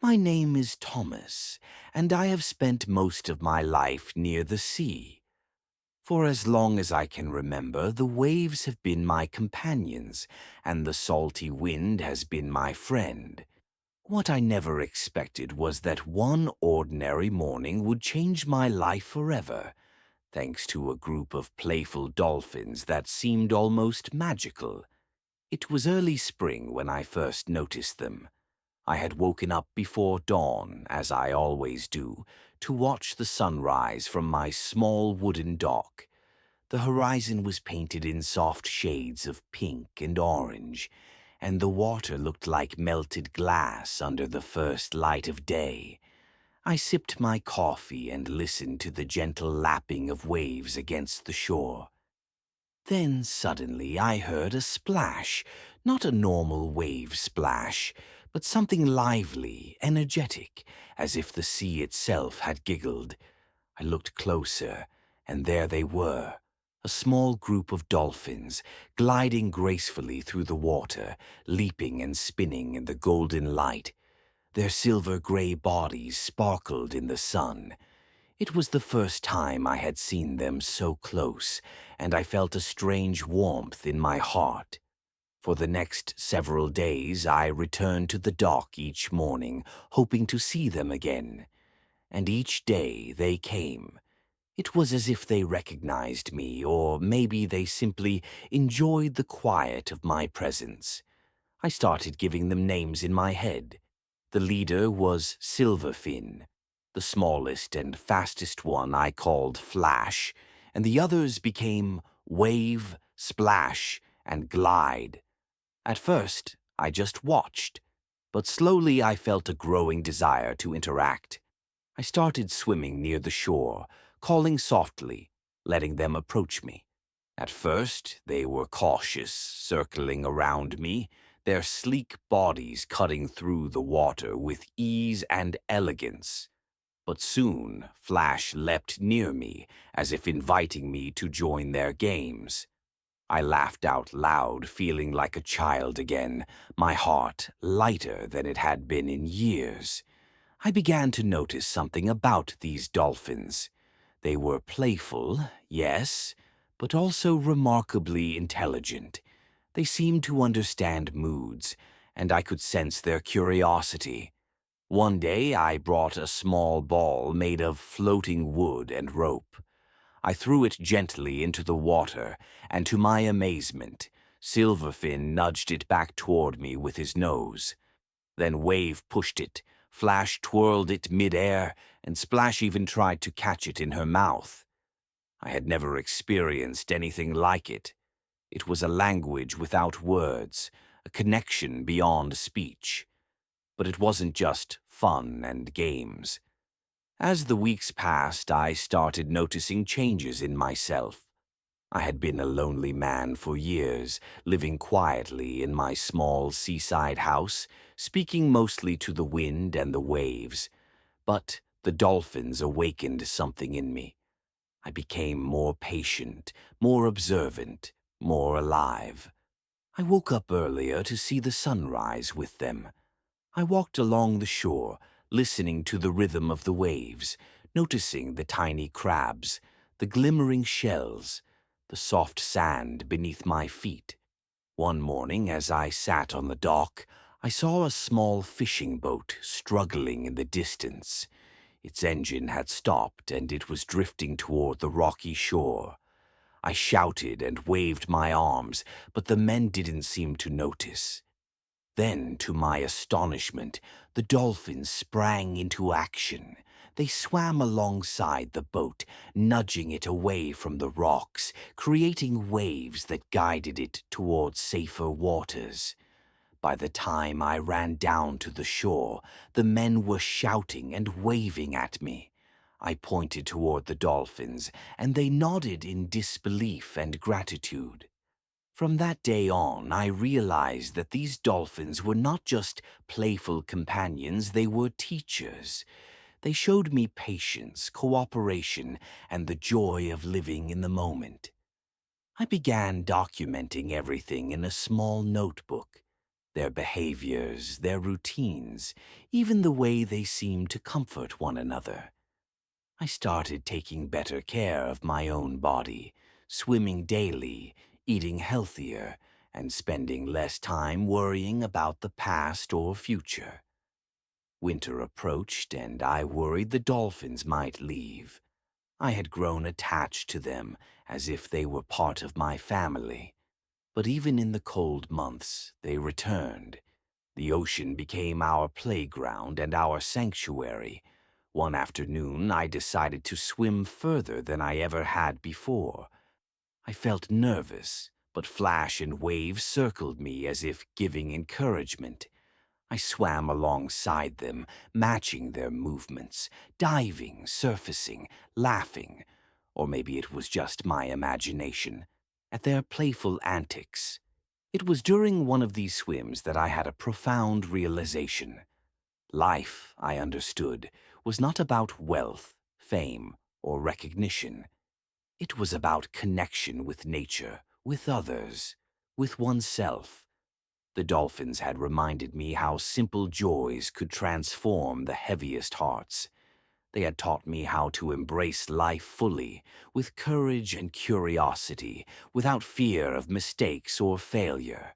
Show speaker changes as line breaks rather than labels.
My name is Thomas, and I have spent most of my life near the sea. For as long as I can remember, the waves have been my companions, and the salty wind has been my friend. What I never expected was that one ordinary morning would change my life forever, thanks to a group of playful dolphins that seemed almost magical. It was early spring when I first noticed them. I had woken up before dawn, as I always do, to watch the sunrise from my small wooden dock. The horizon was painted in soft shades of pink and orange, and the water looked like melted glass under the first light of day. I sipped my coffee and listened to the gentle lapping of waves against the shore. Then suddenly I heard a splash, not a normal wave splash, but something lively, energetic, as if the sea itself had giggled. I looked closer, and there they were, a small group of dolphins, gliding gracefully through the water, leaping and spinning in the golden light. Their silver-gray bodies sparkled in the sun. It was the first time I had seen them so close, and I felt a strange warmth in my heart. For the next several days I returned to the dock each morning, hoping to see them again. And each day they came. It was as if they recognized me, or maybe they simply enjoyed the quiet of my presence. I started giving them names in my head. The leader was Silverfin. The smallest and fastest one I called Flash, and the others became Wave, Splash, and Glide. At first, I just watched, but slowly I felt a growing desire to interact. I started swimming near the shore, calling softly, letting them approach me. At first, they were cautious, circling around me, their sleek bodies cutting through the water with ease and elegance. But soon, Flash leapt near me, as if inviting me to join their games. I laughed out loud, feeling like a child again, my heart lighter than it had been in years. I began to notice something about these dolphins. They were playful, yes, but also remarkably intelligent. They seemed to understand moods, and I could sense their curiosity. One day I brought a small ball made of floating wood and rope. I threw it gently into the water, and to my amazement, Silverfin nudged it back toward me with his nose. Then Wave pushed it, Flash twirled it mid-air, and Splash even tried to catch it in her mouth. I had never experienced anything like it. It was a language without words, a connection beyond speech. But it wasn't just fun and games. As the weeks passed, I started noticing changes in myself. I had been a lonely man for years, living quietly in my small seaside house, speaking mostly to the wind and the waves. But the dolphins awakened something in me. I became more patient, more observant, more alive. I woke up earlier to see the sunrise with them. I walked along the shore, listening to the rhythm of the waves, noticing the tiny crabs, the glimmering shells, the soft sand beneath my feet. One morning, as I sat on the dock, I saw a small fishing boat struggling in the distance. Its engine had stopped, and it was drifting toward the rocky shore. I shouted and waved my arms, but the men didn't seem to notice. Then, to my astonishment, the dolphins sprang into action. They swam alongside the boat, nudging it away from the rocks, creating waves that guided it toward safer waters. By the time I ran down to the shore, the men were shouting and waving at me. I pointed toward the dolphins, and they nodded in disbelief and gratitude. From that day on, I realized that these dolphins were not just playful companions, they were teachers. They showed me patience, cooperation, and the joy of living in the moment. I began documenting everything in a small notebook. Their behaviors, their routines, even the way they seemed to comfort one another. I started taking better care of my own body, swimming daily, eating healthier, and spending less time worrying about the past or future. Winter approached, and I worried the dolphins might leave. I had grown attached to them as if they were part of my family. But even in the cold months, they returned. The ocean became our playground and our sanctuary. One afternoon, I decided to swim further than I ever had before. I felt nervous, but Flash and Wave circled me as if giving encouragement. I swam alongside them, matching their movements, diving, surfacing, laughing, or maybe it was just my imagination, at their playful antics. It was during one of these swims that I had a profound realization. Life, I understood, was not about wealth, fame, or recognition. It was about connection with nature, with others, with oneself. The dolphins had reminded me how simple joys could transform the heaviest hearts. They had taught me how to embrace life fully, with courage and curiosity, without fear of mistakes or failure.